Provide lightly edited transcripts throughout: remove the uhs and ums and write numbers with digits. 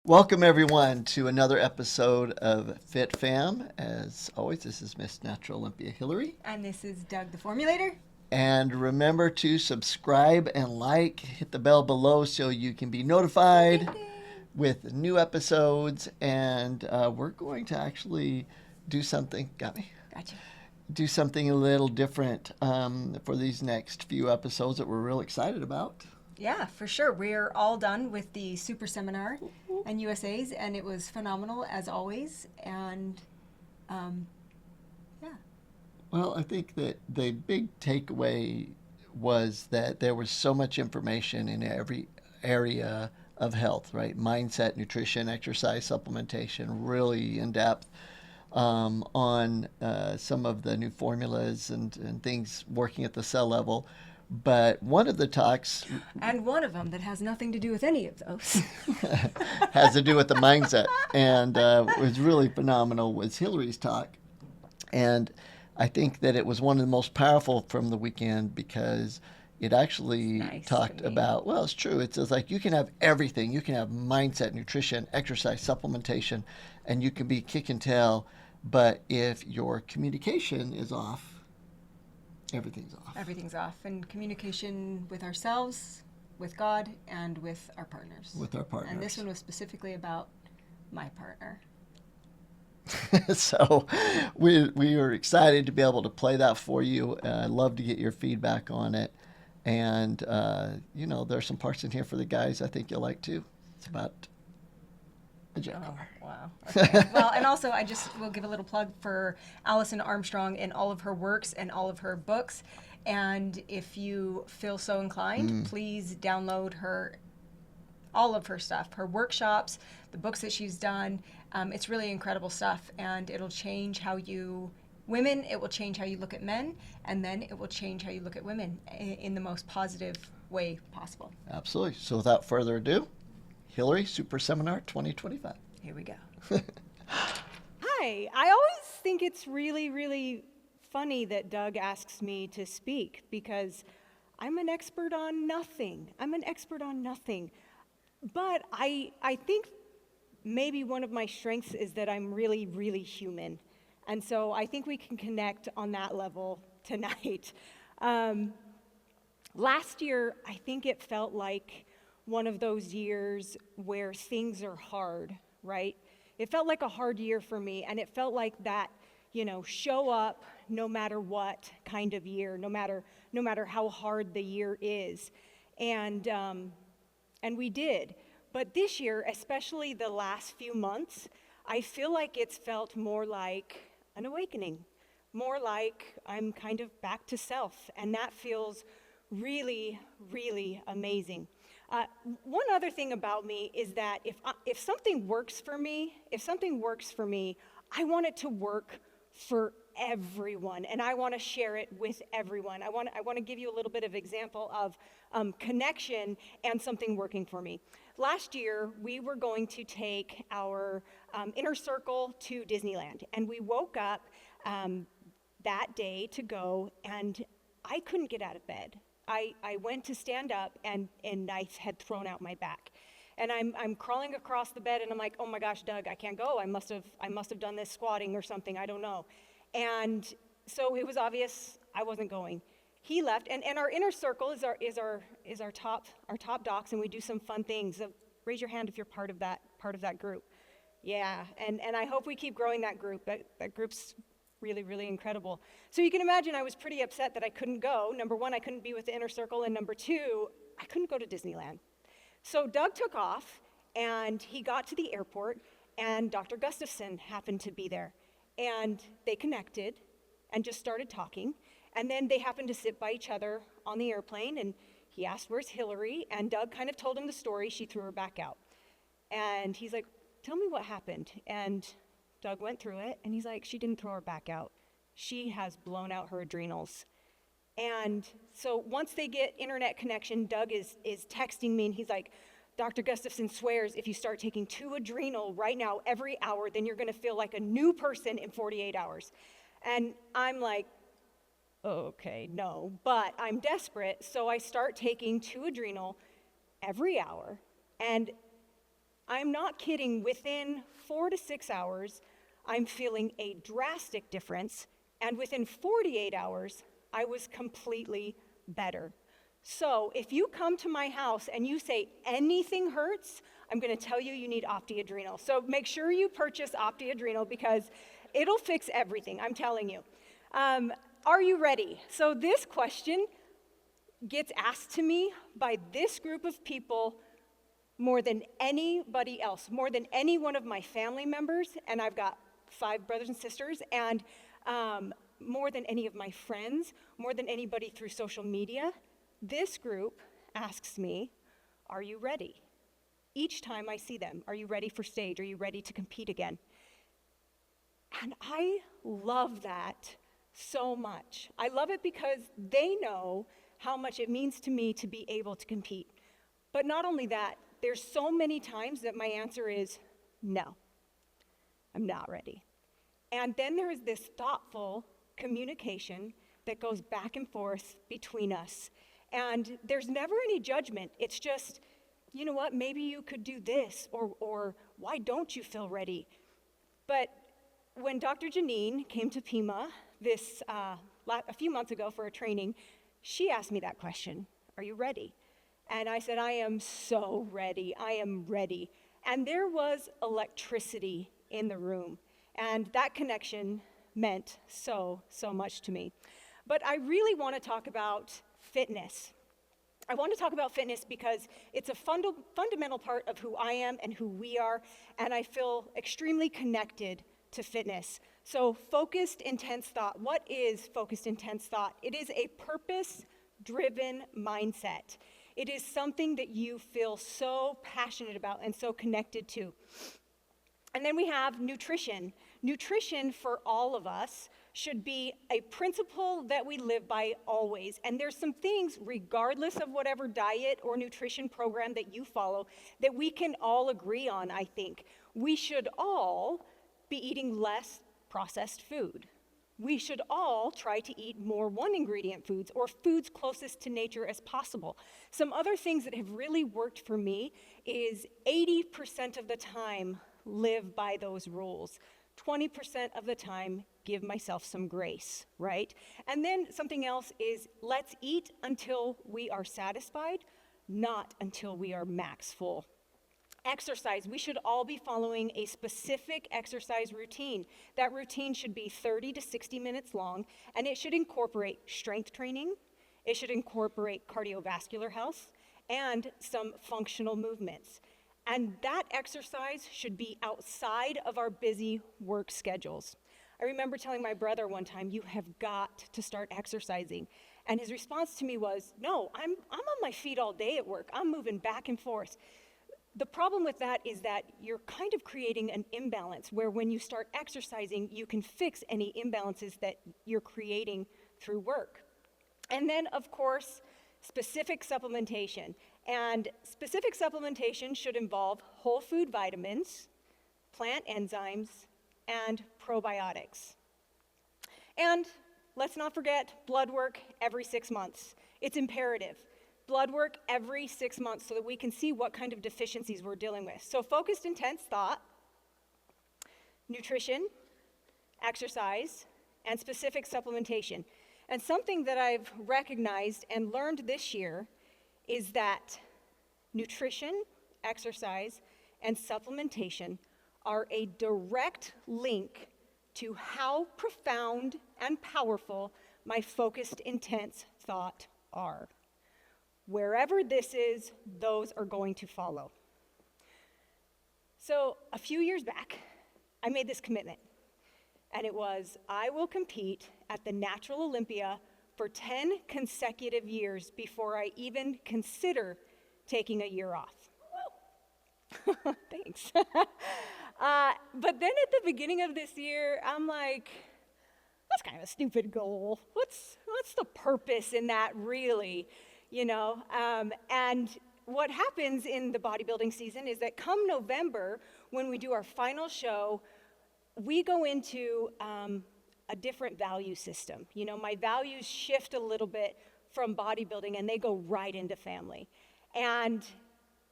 Welcome, everyone, to another episode of FitFam. As always, this is Miss Natural Olympia Hilary. And this is Doug the Formulator. And remember to subscribe and like, hit the bell below so you can be notified with new episodes. And we're going to actually do something, Gotcha. do something a little different for these next few episodes that we're real excited about. Yeah, for sure. We're all done with the Super Seminar and USAs, and it was phenomenal as always. And yeah. Well, I think that the big takeaway was that there was so much information in every area of health, right? Mindset, nutrition, exercise, supplementation, really in depth on some of the new formulas and things working at the cell level. But one of the talks... And one of them that has nothing to do with any of those. has to do with the mindset. And was really phenomenal was Hilary's talk. And I think that it was one of the most powerful from the weekend because it actually talked about, well, it's true. It's like you can have everything. You can have mindset, nutrition, exercise, supplementation, and you can be kick and tail. But if your communication is off, everything's off. Everything's off. And communication with ourselves, with God, and with our partners. With our partners. And this one was specifically about my partner. So we are excited to be able to play that for you. I'd love to get your feedback on it. And, there's some parts in here for the guys I think you'll like too. It's about a jaguar. Oh, wow. Okay. Well, and also I just will give a little plug for Allison Armstrong and all of her works and all of her books. And if you feel so inclined, please download all of her stuff, her workshops, the books that she's done. It's really incredible stuff, and it'll change how women, it will change how you look at men, and men, it will change how you look at women in the most positive way possible. Absolutely. So without further ado, Hilary, Super Seminar 2025. Here we go. Hi. I always think it's really, really funny that Doug asks me to speak because I'm an expert on nothing. But I think maybe one of my strengths is that I'm really, really human. And so I think we can connect on that level tonight. Last year, I think it felt like one of those years where things are hard, right? It felt like a hard year for me, and it felt like that, show up no matter what kind of year, no matter how hard the year is. And we did. But this year, especially the last few months, I feel like it's felt more like an awakening, more like I'm kind of back to self, and that feels really, really amazing. One other thing about me is that if something works for me, I want it to work for everyone, and I want to share it with everyone. I want to give you a little bit of example of connection and something working for me. Last year, we were going to take our inner circle to Disneyland, and we woke up that day to go, and I couldn't get out of bed. I went to stand up, and I had thrown out my back. And I'm crawling across the bed, and I'm like, oh my gosh, Doug, I can't go. I must have done this squatting or something. I don't know. And so it was obvious I wasn't going. He left, and our inner circle is our top docs, and we do some fun things. So raise your hand if you're part of that group. Yeah, and I hope we keep growing that group. That group's really, really incredible. So you can imagine I was pretty upset that I couldn't go. Number one, I couldn't be with the inner circle, and number two, I couldn't go to Disneyland. So Doug took off, and he got to the airport, and Dr. Gustafson happened to be there. And they connected and just started talking. And then they happened to sit by each other on the airplane, and he asked, where's Hilary? And Doug kind of told him the story. She threw her back out. And he's like, tell me what happened. And Doug went through it, and he's like, she didn't throw her back out. She has blown out her adrenals. And so once they get internet connection, Doug is texting me, and he's like, Dr. Gustafson swears if you start taking 2 Adrenal right now every hour, then you're going to feel like a new person in 48 hours. And I'm like, okay, no, but I'm desperate, so I start taking 2 Adrenal every hour, and I'm not kidding, within 4 to 6 hours, I'm feeling a drastic difference, and within 48 hours, I was completely better. So if you come to my house and you say anything hurts, I'm going to tell you you need Adrenal. So make sure you purchase Adrenal because it'll fix everything, I'm telling you. Are you ready? So this question gets asked to me by this group of people more than anybody else, more than any one of my family members, and I've got 5 brothers and sisters, and more than any of my friends, more than anybody through social media. This group asks me, are you ready? Each time I see them, are you ready for stage? Are you ready to compete again? And I love that so much. I love it because they know how much it means to me to be able to compete. But not only that, there's so many times that my answer is, no, I'm not ready. And then there is this thoughtful communication that goes back and forth between us. And there's never any judgment. It's just, you know what, maybe you could do this, or why don't you feel ready? But when Dr. Janine came to Pima a few months ago for a training, she asked me that question, are you ready? And I said, I am so ready, I am ready. And there was electricity in the room, and that connection meant so, so much to me. But I really want to talk about fitness. I want to talk about fitness because it's a fundamental part of who I am and who we are, and I feel extremely connected to fitness. So focused, intense thought. What is focused, intense thought? It is a purpose-driven mindset. It is something that you feel so passionate about and so connected to. And then we have nutrition. Nutrition for all of us should be a principle that we live by always. And there's some things, regardless of whatever diet or nutrition program that you follow, that we can all agree on, I think. We should all be eating less processed food. We should all try to eat more one-ingredient foods or foods closest to nature as possible. Some other things that have really worked for me is 80% of the time live by those rules. 20% of the time give myself some grace, right? And then something else is let's eat until we are satisfied, not until we are max full. Exercise, we should all be following a specific exercise routine. That routine should be 30 to 60 minutes long, and it should incorporate strength training, it should incorporate cardiovascular health, and some functional movements. And that exercise should be outside of our busy work schedules. I remember telling my brother one time, you have got to start exercising. And his response to me was, no, I'm on my feet all day at work. I'm moving back and forth. The problem with that is that you're kind of creating an imbalance where when you start exercising, you can fix any imbalances that you're creating through work. And then, of course, specific supplementation. And specific supplementation should involve whole food vitamins, plant enzymes, and probiotics. And let's not forget blood work every 6 months. It's imperative. Blood work every 6 months so that we can see what kind of deficiencies we're dealing with. So focused, intense thought, nutrition, exercise, and specific supplementation. And something that I've recognized and learned this year is that nutrition, exercise, and supplementation are a direct link to how profound and powerful my focused, intense thought are. Wherever this is, those are going to follow. So a few years back, I made this commitment, and it was, I will compete at the Natural Olympia for 10 consecutive years before I even consider taking a year off. Thanks. But then at the beginning of this year, I'm like, that's kind of a stupid goal. What's the purpose in that, really? You know, and what happens in the bodybuilding season is that come November, when we do our final show, we go into a different value system. You know, my values shift a little bit from bodybuilding, and they go right into family. And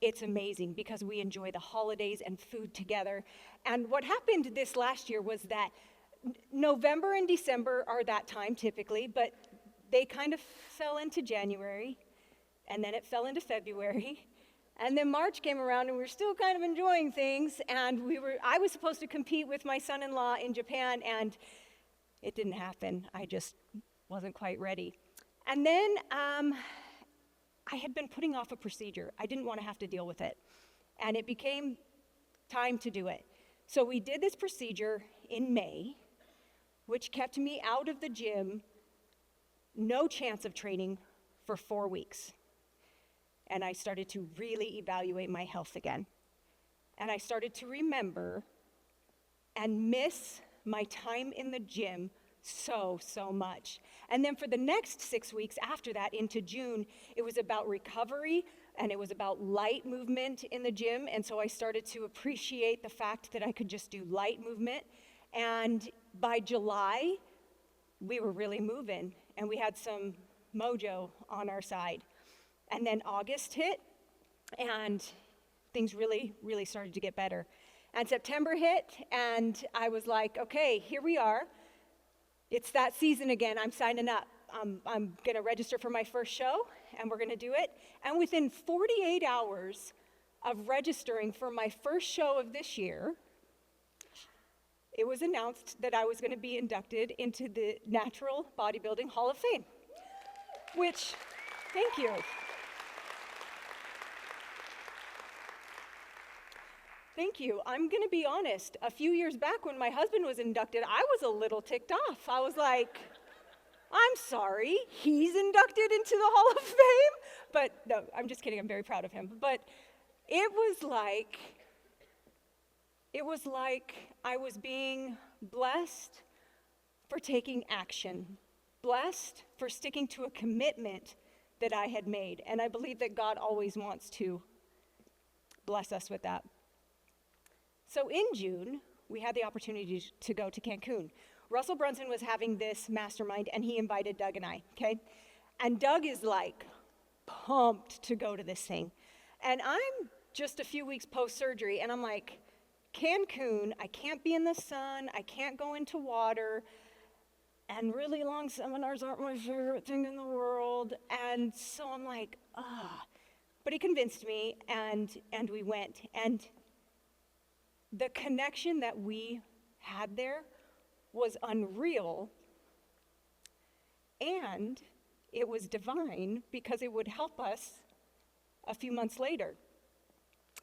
it's amazing because we enjoy the holidays and food together. And what happened this last year was that November and December are that time typically, but they kind of fell into January, and then it fell into February, and then March came around and we were still kind of enjoying things, and I was supposed to compete with my son-in-law in Japan, and it didn't happen. I just wasn't quite ready. And then I had been putting off a procedure. I didn't want to have to deal with it. And it became time to do it. So we did this procedure in May, which kept me out of the gym, no chance of training for 4 weeks. And I started to really evaluate my health again. And I started to remember and miss my time in the gym so much. And then for the next 6 weeks after that, into June, it was about recovery and it was about light movement in the gym. And so I started to appreciate the fact that I could just do light movement. And by July, we were really moving and we had some mojo on our side. And then August hit and things really started to get better. And September hit and I was like, okay, here we are. It's that season again. I'm signing up. I'm going to register for my first show, and we're going to do it. And within 48 hours of registering for my first show of this year, it was announced that I was going to be inducted into the Natural Bodybuilding Hall of Fame, which, thank you. Thank you. I'm going to be honest. A few years back when my husband was inducted, I was a little ticked off. I was like, I'm sorry, he's inducted into the Hall of Fame? But no, I'm just kidding. I'm very proud of him. But it was like I was being blessed for taking action, blessed for sticking to a commitment that I had made. And I believe that God always wants to bless us with that. So in June, we had the opportunity to go to Cancun. Russell Brunson was having this mastermind, and he invited Doug and I, okay? And Doug is like pumped to go to this thing. And I'm just a few weeks post-surgery, and I'm like, Cancun, I can't be in the sun, I can't go into water, and really long seminars aren't my favorite thing in the world. And so I'm like, But he convinced me, and we went. And the connection that we had there was unreal, and it was divine because it would help us a few months later.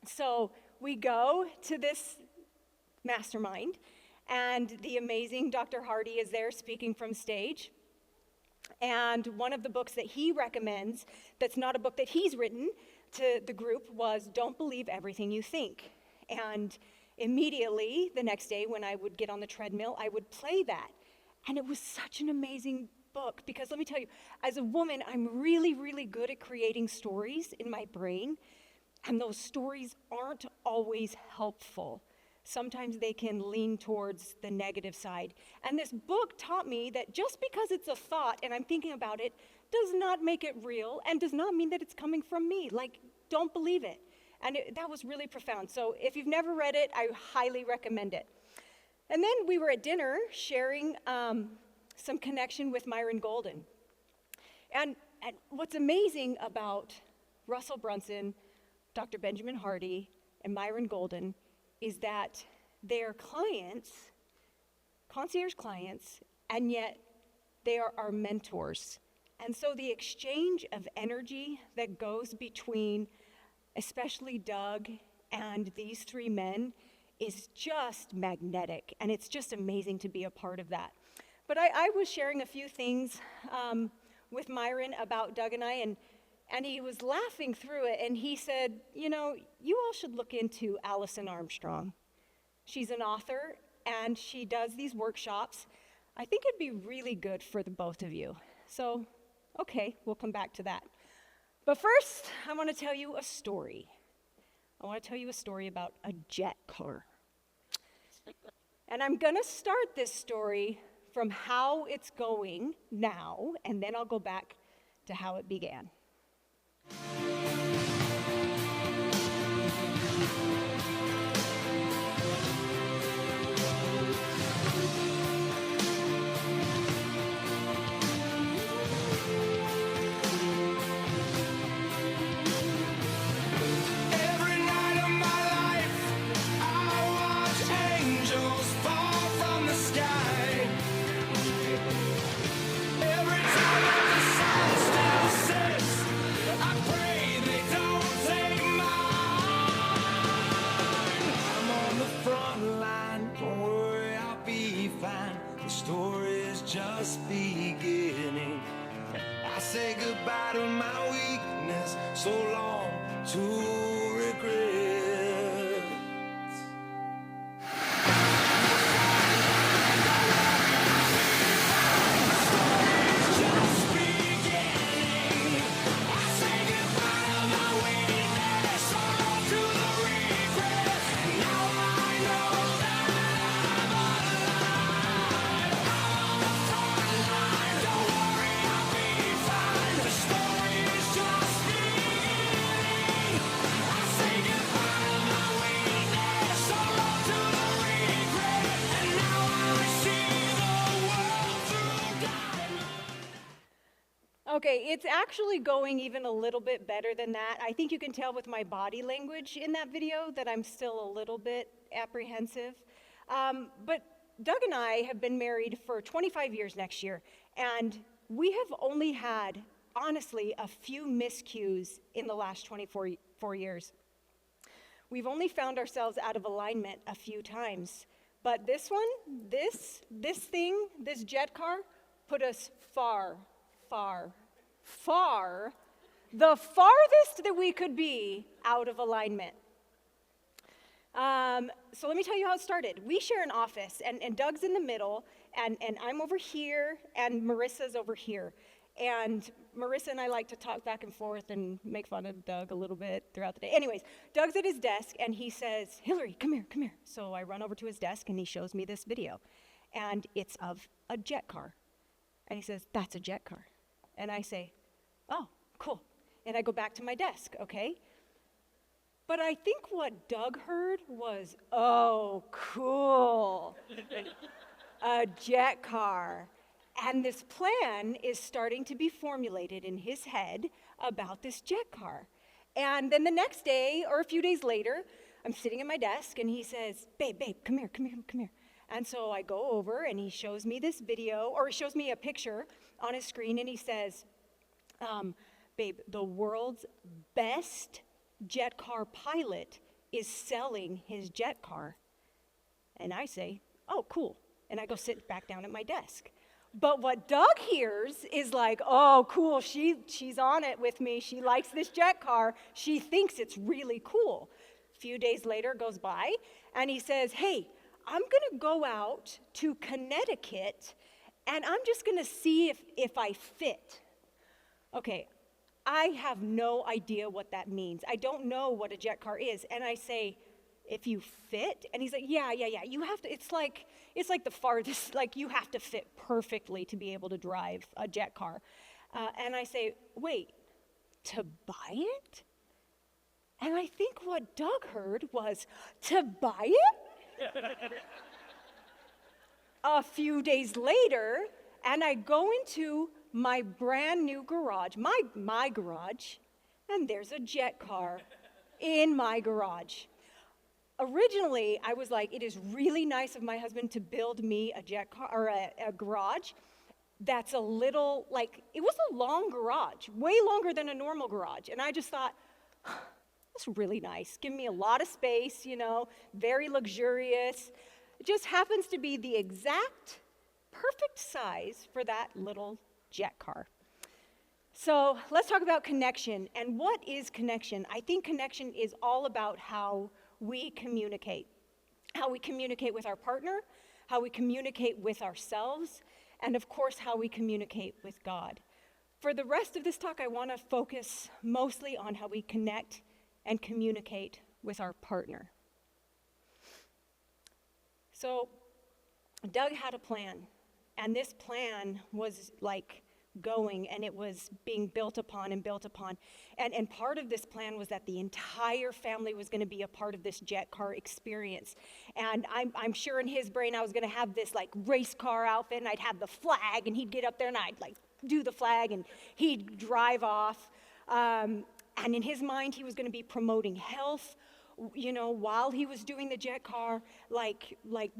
So we go to this mastermind, and the amazing Dr. Hardy is there speaking from stage. And one of the books that he recommends, that's not a book that he's written to the group, was Don't Believe Everything You Think. And immediately, the next day when I would get on the treadmill, I would play that. And it was such an amazing book because let me tell you, as a woman, I'm really good at creating stories in my brain, and those stories aren't always helpful. Sometimes they can lean towards the negative side. And this book taught me that just because it's a thought and I'm thinking about it does not make it real and does not mean that it's coming from me. Like, don't believe it. And that was really profound. So if you've never read it, I highly recommend it. And then we were at dinner sharing some connection with Myron Golden. And what's amazing about Russell Brunson, Dr. Benjamin Hardy, and Myron Golden is that they're clients, concierge clients, and yet they are our mentors. And so the exchange of energy that goes between especially Doug and these three men is just magnetic, and it's just amazing to be a part of that. But I was sharing a few things with Myron about Doug and I, and he was laughing through it, and he said, you know, you all should look into Allison Armstrong. She's an author, and she does these workshops. I think it'd be really good for the both of you. So, okay, we'll come back to that. But first, I want to tell you a story. I want to tell you a story about a jet car. And I'm going to start this story from how it's going now, and then I'll go back to how it began. Every night of my life, I watch angels fall from the sky. Every time that the sun still sets, I pray they don't take mine. I'm on the front line, don't worry, I'll be fine. The story is just beginning. I say goodbye to my weakness, so long to regret. Just beginning. I say goodbye to my weakness, so long to the regret. Now I know that I'm alive. I'm on the front line, don't worry, I'll be fine. The story is just beginning. I say goodbye to my weakness, so long to the regret. And now I see the world through diamonds. Okay, it's actually going even a little bit better than that. I think you can tell with my body language in that video that I'm still a little bit apprehensive. But Doug and I have been married for 25 years next year, and we have only had, honestly, a few miscues in the last 24 years. We've only found ourselves out of alignment a few times. But this one, this thing, this jet car, put us far, the farthest that we could be out of alignment. So let me tell you how it started. We share an office, and Doug's in the middle, and I'm over here, and Marissa's over here. And Marissa and I like to talk back and forth and make fun of Doug a little bit throughout the day. Anyways, Doug's at his desk, and he says, "Hilary, come here." So I run over to his desk, and he shows me this video. And it's of a jet car. And he says, "That's a jet car." And I say, "Oh, cool." And I go back to my desk, okay? But I think what Doug heard was, "Oh, cool." A jet car. And this plan is starting to be formulated in his head about this jet car. And then the next day, or a few days later, I'm sitting at my desk, and he says, babe, come here. And so I go over, and he shows me this video, or he shows me a picture on his screen, and he says, babe, the world's best jet car pilot is selling his jet car. And I say, "Oh, cool." And I go sit back down at my desk. But what Doug hears is like, "Oh, cool, she's on it with me. She likes this jet car. She thinks it's really cool." A few days later goes by, and he says, "Hey, I'm going to go out to Connecticut, and I'm just going to see if I fit." Okay, I have no idea what that means. I don't know what a jet car is. And I say, "If you fit?" And he's like, yeah. You have to, it's like the farthest, like you have to fit perfectly to be able to drive a jet car. And I say, "Wait, to buy it?" And I think what Doug heard was, "To buy it?" A few days later, and I go into my brand new garage, my garage, and there's a jet car in my garage. Originally, I was like, it is really nice of my husband to build me a jet car, or a garage that's a little, like, it was a long garage, way longer than a normal garage. And I just thought, that's really nice. Give me a lot of space, very luxurious. It just happens to be the exact perfect size for that little jet car. So let's talk about connection. And what is connection? I think connection is all about how we communicate with our partner, how we communicate with ourselves, and of course, how we communicate with God. For the rest of this talk, I want to focus mostly on how we connect and communicate with our partner. So Doug had a plan, and this plan was like going, and it was being built upon and built upon. And part of this plan was that the entire family was going to be a part of this jet car experience. And I'm sure in his brain I was going to have this like race car outfit, and I'd have the flag, and he'd get up there and I'd like do the flag, and he'd drive off. And in his mind, he was going to be promoting health, you know, while he was doing the jet car, like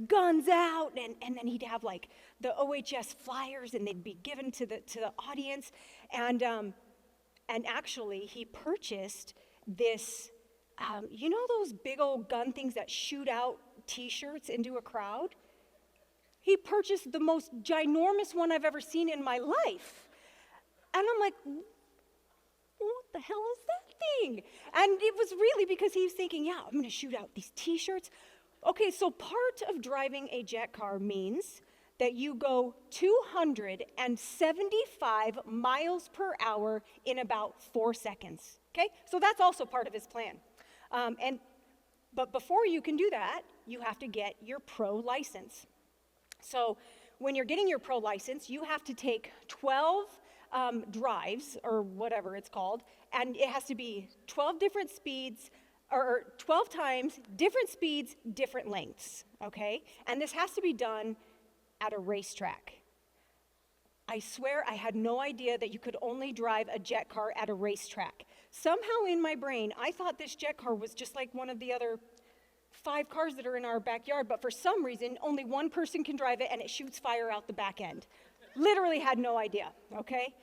guns out, and then he'd have like the OHS flyers, and they'd be given to the audience, and actually he purchased this, you know, those big old gun things that shoot out T-shirts into a crowd. He purchased the most ginormous one I've ever seen in my life, and I'm like, what the hell is that thing? And it was really because he was thinking, yeah, I'm going to shoot out these T-shirts. Okay, so part of driving a jet car means that you go 275 miles per hour in about 4 seconds. Okay, so that's also part of his plan. But before you can do that, you have to get your pro license. So when you're getting your pro license, you have to take 12 drives, or whatever it's called, and it has to be 12 different speeds, or 12 times, different speeds, different lengths, okay? And this has to be done at a racetrack. I swear I had no idea that you could only drive a jet car at a racetrack. Somehow in my brain, I thought this jet car was just like one of the other 5 cars that are in our backyard, but for some reason, only one person can drive it, and it shoots fire out the back end. Literally had no idea, okay?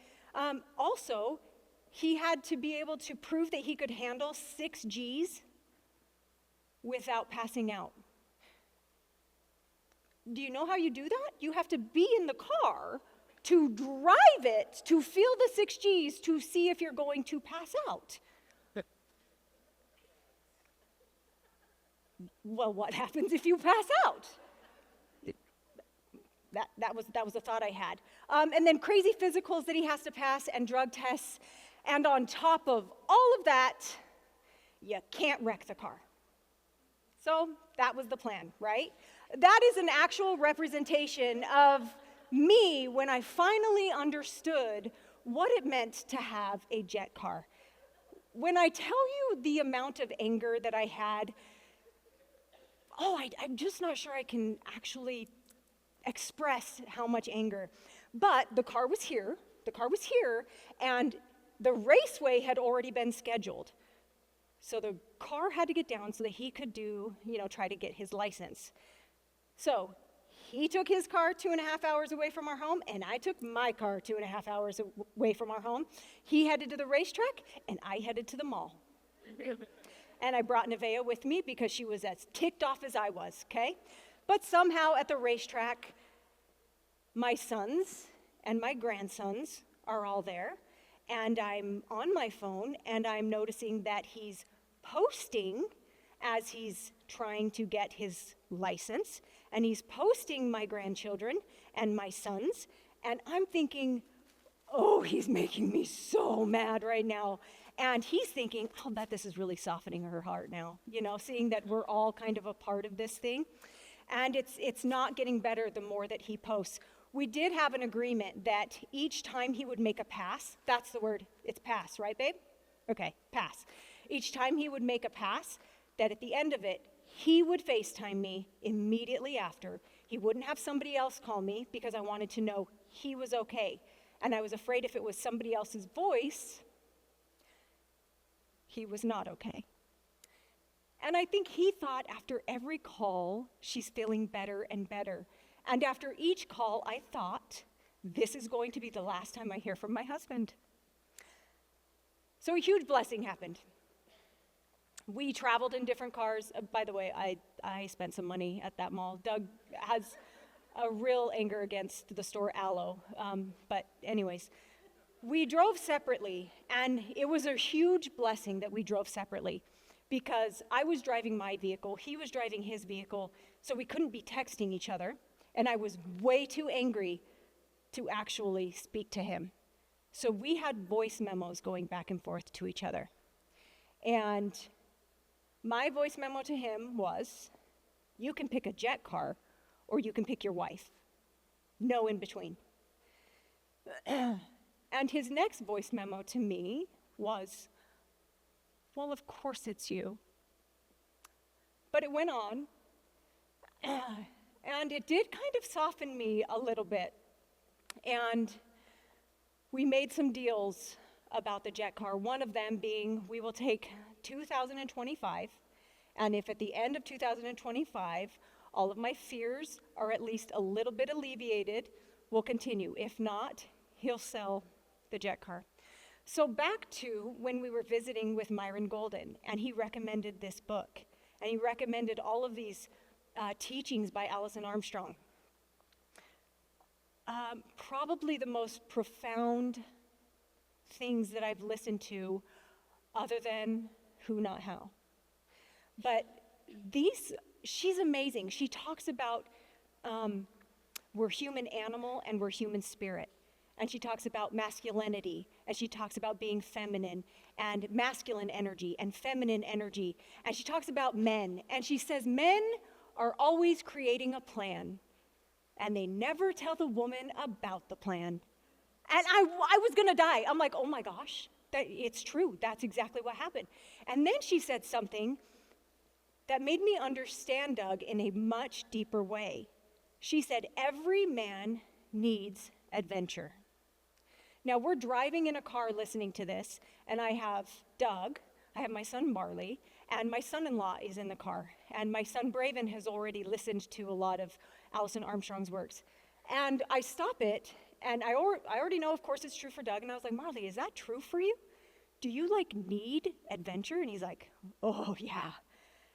Also, he had to be able to prove that he could handle 6 Gs without passing out. Do you know how you do that? You have to be in the car to drive it, to feel the 6 Gs, to see if you're going to pass out. Well, what happens if you pass out? That was a thought I had. And then crazy physicals that he has to pass, and drug tests. And on top of all of that, you can't wreck the car. So that was the plan, right? That is an actual representation of me when I finally understood what it meant to have a jet car. When I tell you the amount of anger that I had, I'm just not sure I can actually express how much anger. But the car was here, and the raceway had already been scheduled. So the car had to get down so that he could try to get his license. So he took his car 2.5 hours away from our home, and I took my car 2.5 hours away from our home. He headed to the racetrack, and I headed to the mall. And I brought Nevaeh with me because she was as ticked off as I was, okay? But somehow at the racetrack, my sons and my grandsons are all there, and I'm on my phone, and I'm noticing that he's posting as he's trying to get his license, and he's posting my grandchildren and my sons, and I'm thinking, oh, he's making me so mad right now. And he's thinking, I'll bet this is really softening her heart now, seeing that we're all kind of a part of this thing. And it's not getting better the more that he posts. We did have an agreement that each time he would make a pass, that's the word, it's pass, right, babe? Okay, pass. Each time he would make a pass, that at the end of it, he would FaceTime me immediately after. He wouldn't have somebody else call me because I wanted to know he was okay. And I was afraid if it was somebody else's voice, he was not okay. And I think he thought after every call, she's feeling better and better. And after each call, I thought, this is going to be the last time I hear from my husband. So a huge blessing happened. We traveled in different cars. By the way, I spent some money at that mall. Doug has a real anger against the store Aloe. But anyways, we drove separately, and it was a huge blessing that we drove separately because I was driving my vehicle, he was driving his vehicle, so we couldn't be texting each other, and I was way too angry to actually speak to him. So we had voice memos going back and forth to each other. And my voice memo to him was, you can pick a jet car or you can pick your wife. No in between. And his next voice memo to me was, well, of course it's you. But it went on, and it did kind of soften me a little bit. And we made some deals about the jet car, one of them being we will take 2025, and if at the end of 2025, all of my fears are at least a little bit alleviated, we'll continue. If not, he'll sell the jet car. So back to when we were visiting with Myron Golden, and he recommended this book, and he recommended all of these teachings by Allison Armstrong. Probably the most profound things that I've listened to, other than Who Not How. But she's amazing. She talks about we're human animal and we're human spirit. And she talks about masculinity, and she talks about being feminine, and masculine energy and feminine energy. And she talks about men, and she says men are always creating a plan, and they never tell the woman about the plan. And I was gonna die. I'm like, oh my gosh, it's true. That's exactly what happened. And then she said something that made me understand Doug in a much deeper way. She said, every man needs adventure. Now we're driving in a car listening to this, and I have Doug, I have my son Marley, and my son-in-law is in the car. And my son Braven has already listened to a lot of Allison Armstrong's works. And I stop it, and I already know, of course, it's true for Doug. And I was like, Marley, is that true for you? Do you, need adventure? And he's like, oh, yeah.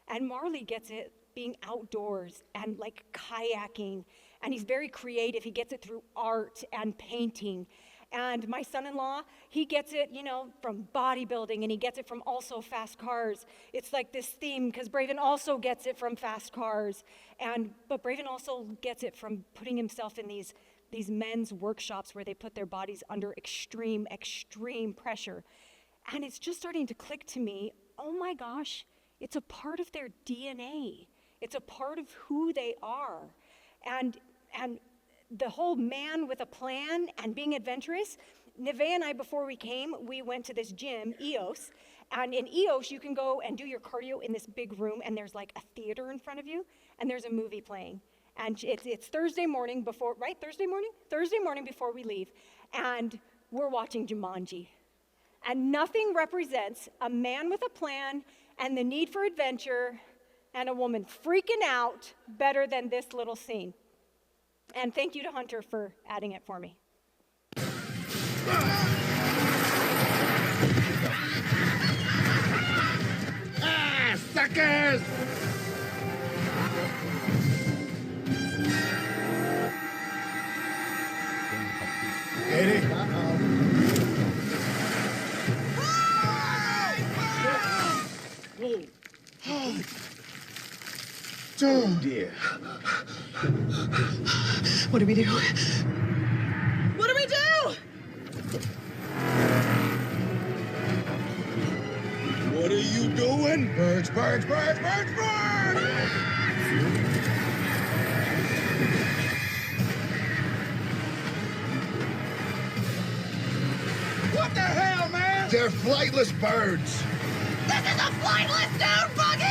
And Marley gets it being outdoors and, kayaking. And he's very creative. He gets it through art and painting. And my son-in-law, he gets it, from bodybuilding, and he gets it from also fast cars. It's like this theme, because Braven also gets it from fast cars. But Braven also gets it from putting himself in these men's workshops where they put their bodies under extreme, extreme pressure. And it's just starting to click to me, oh my gosh, it's a part of their DNA. It's a part of who they are. And the whole man with a plan and being adventurous, Nevaeh and I, before we came, we went to this gym, EOS, and in EOS, you can go and do your cardio in this big room, and there's a theater in front of you, and there's a movie playing. And it's Thursday morning before, right, Thursday morning? Thursday morning before we leave, and we're watching Jumanji. And nothing represents a man with a plan and the need for adventure and a woman freaking out better than this little scene. And thank you to Hunter for adding it for me. Ah, suckers! Eddie? Oh dear. What do we do? What do we do? What are you doing? Birds, birds, birds, birds, birds! What the hell, man? They're flightless birds. This is a flightless dune buggy!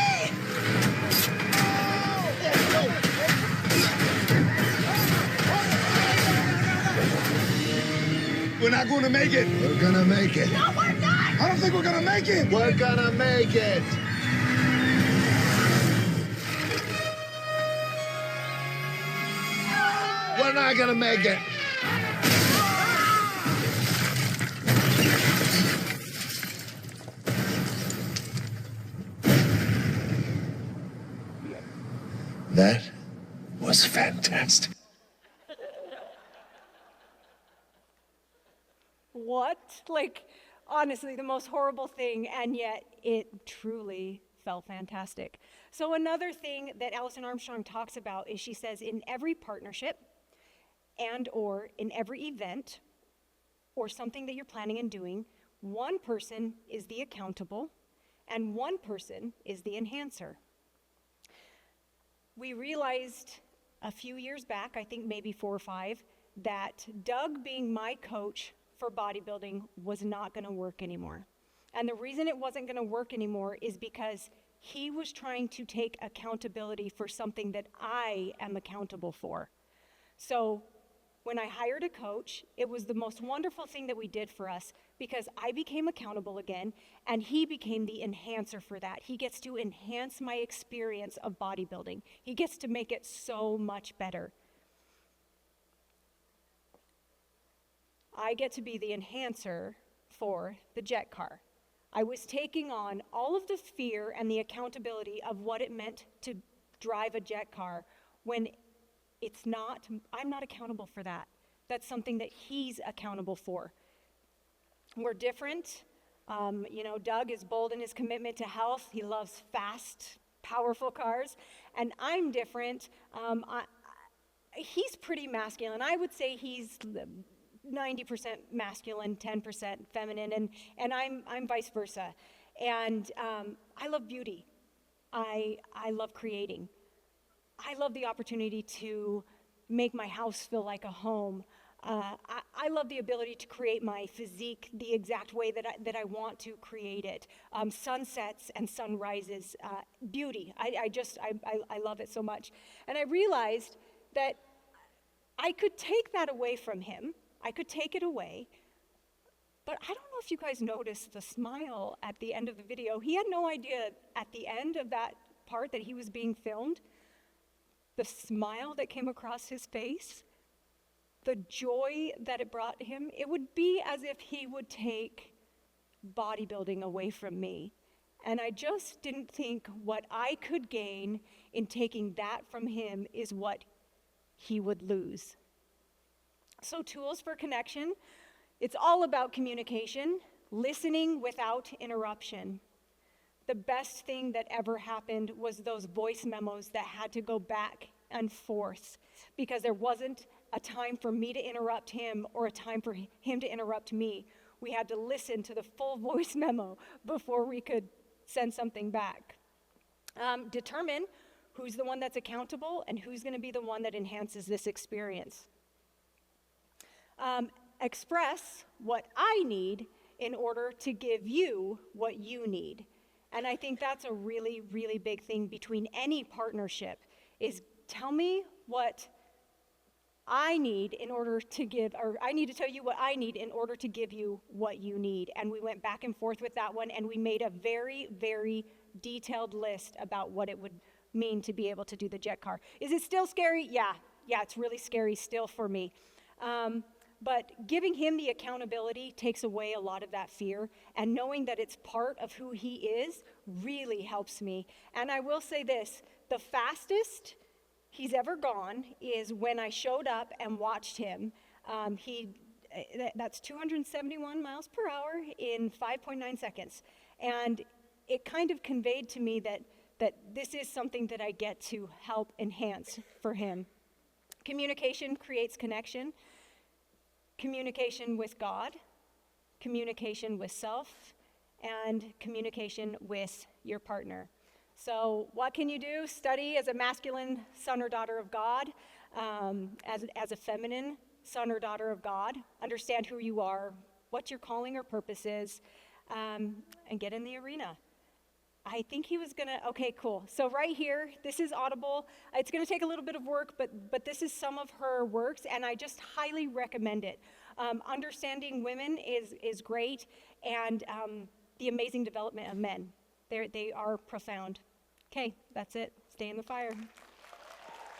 We're not going to make it. We're going to make it. No, we're not! I don't think we're going to make it. We're going to make it. We're not going to make it. That was fantastic. What? Honestly, the most horrible thing, and yet it truly felt fantastic. So another thing that Allison Armstrong talks about is she says in every partnership and or in every event or something that you're planning and doing, one person is the accountable and one person is the enhancer. We realized a few years back, I think maybe 4 or 5, that Doug being my coach for bodybuilding was not going to work anymore. And the reason it wasn't going to work anymore is because he was trying to take accountability for something that I am accountable for. So when I hired a coach, it was the most wonderful thing that we did for us because I became accountable again, and he became the enhancer for that. He gets to enhance my experience of bodybuilding. He gets to make it so much better. I get to be the enhancer for the jet car. I was taking on all of the fear and the accountability of what it meant to drive a jet car when I'm not accountable for that. That's something that he's accountable for. We're different. Doug is bold in his commitment to health. He loves fast, powerful cars. And I'm different. He's pretty masculine. I would say he's 90% masculine, 10% feminine, and I'm vice versa. And I love beauty. I love creating. I love the opportunity to make my house feel like a home. I love the ability to create my physique the exact way that I want to create it. Sunsets and sunrises, beauty. I love it so much. And I realized that I could take that away from him. I could take it away. But I don't know if you guys noticed the smile at the end of the video. He had no idea at the end of that part that he was being filmed. The smile that came across his face, the joy that it brought him, it would be as if he would take bodybuilding away from me. And I just didn't think what I could gain in taking that from him is what he would lose. So tools for connection, it's all about communication, listening without interruption. The best thing that ever happened was those voice memos that had to go back and forth because there wasn't a time for me to interrupt him or a time for him to interrupt me. We had to listen to the full voice memo before we could send something back. Determine who's the one that's accountable and who's going to be the one that enhances this experience. Express what I need in order to give you what you need. And I think that's a really, really big thing between any partnership is tell me what I need in order to give, or I need to tell you what I need in order to give you what you need. And we went back and forth with that one, and we made a very, very detailed list about what it would mean to be able to do the jet car. Is it still scary? Yeah, it's really scary still for me. But giving him the accountability takes away a lot of that fear, and knowing that it's part of who he is really helps me. And I will say this, the fastest he's ever gone is when I showed up and watched him. That's 271 miles per hour in 5.9 seconds. And it kind of conveyed to me that this is something that I get to help enhance for him. Communication creates connection. Communication with God, communication with self, and communication with your partner. So what can you do? Study as a masculine son or daughter of God, as a feminine son or daughter of God. Understand who you are, what your calling or purpose is, and get in the arena. I think he was okay, cool. So right here, this is Audible. It's gonna take a little bit of work, but this is some of her works, and I just highly recommend it. Understanding Women is great, and The Amazing Development of Men. They are profound. Okay, that's it. Stay in the fire.